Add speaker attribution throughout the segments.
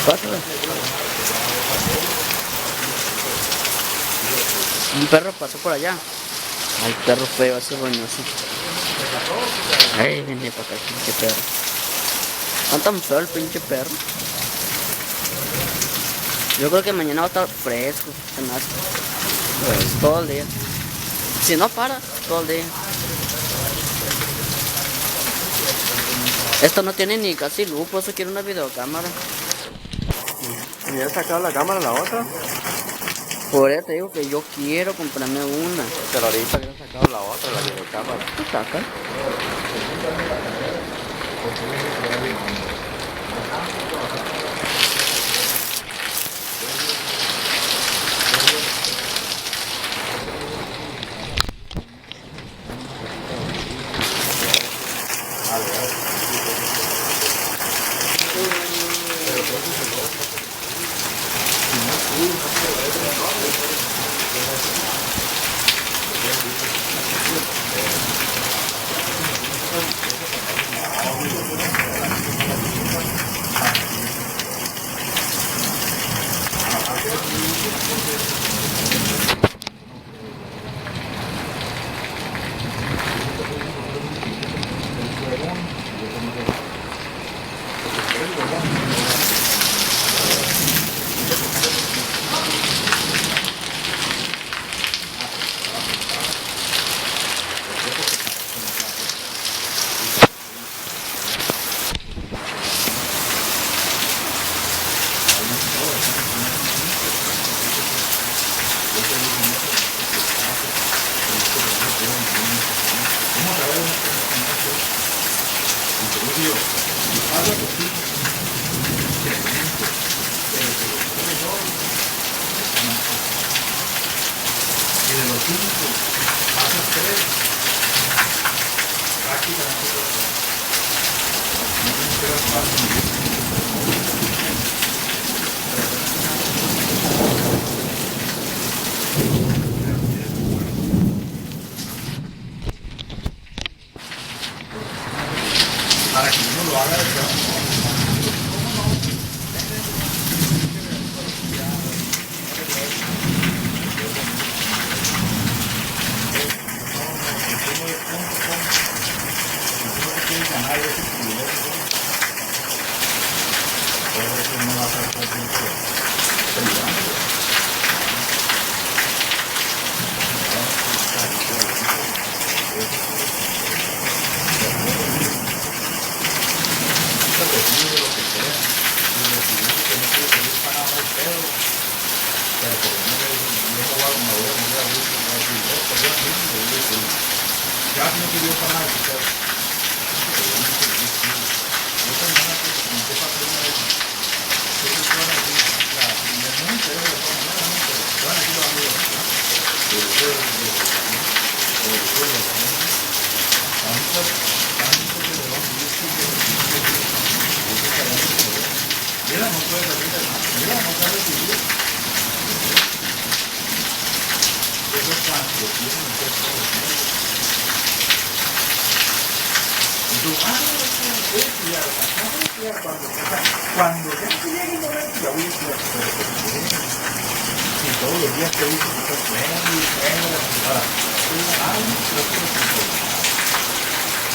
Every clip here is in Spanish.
Speaker 1: Pásala. Un perro pasó por allá. Ay, perro feo, ese roñoso. Ay, vení para acá, pinche perro. No tan feo el pinche perro. Yo creo que mañana va a estar fresco, se me hace. Pues, todo el día. Si no para, todo el día. Esto no tiene ni casi luz, por eso quiero una videocámara.
Speaker 2: ¿Y ya sacado la cámara la otra?
Speaker 1: Por eso te digo que yo quiero comprarme una.
Speaker 2: Pero ahorita habían sacado la otra, la videocámara.
Speaker 1: ¿Tú sacas?
Speaker 3: Para que uno lo haga de verdad. Cuando ya llegue el momento, ya voy a estudiar. Si todos los días te dicen que estás bueno y bueno, ahora,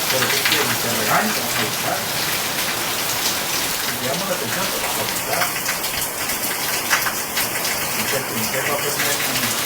Speaker 3: pero llamó la atención, pero vamos a quitar. Y que papel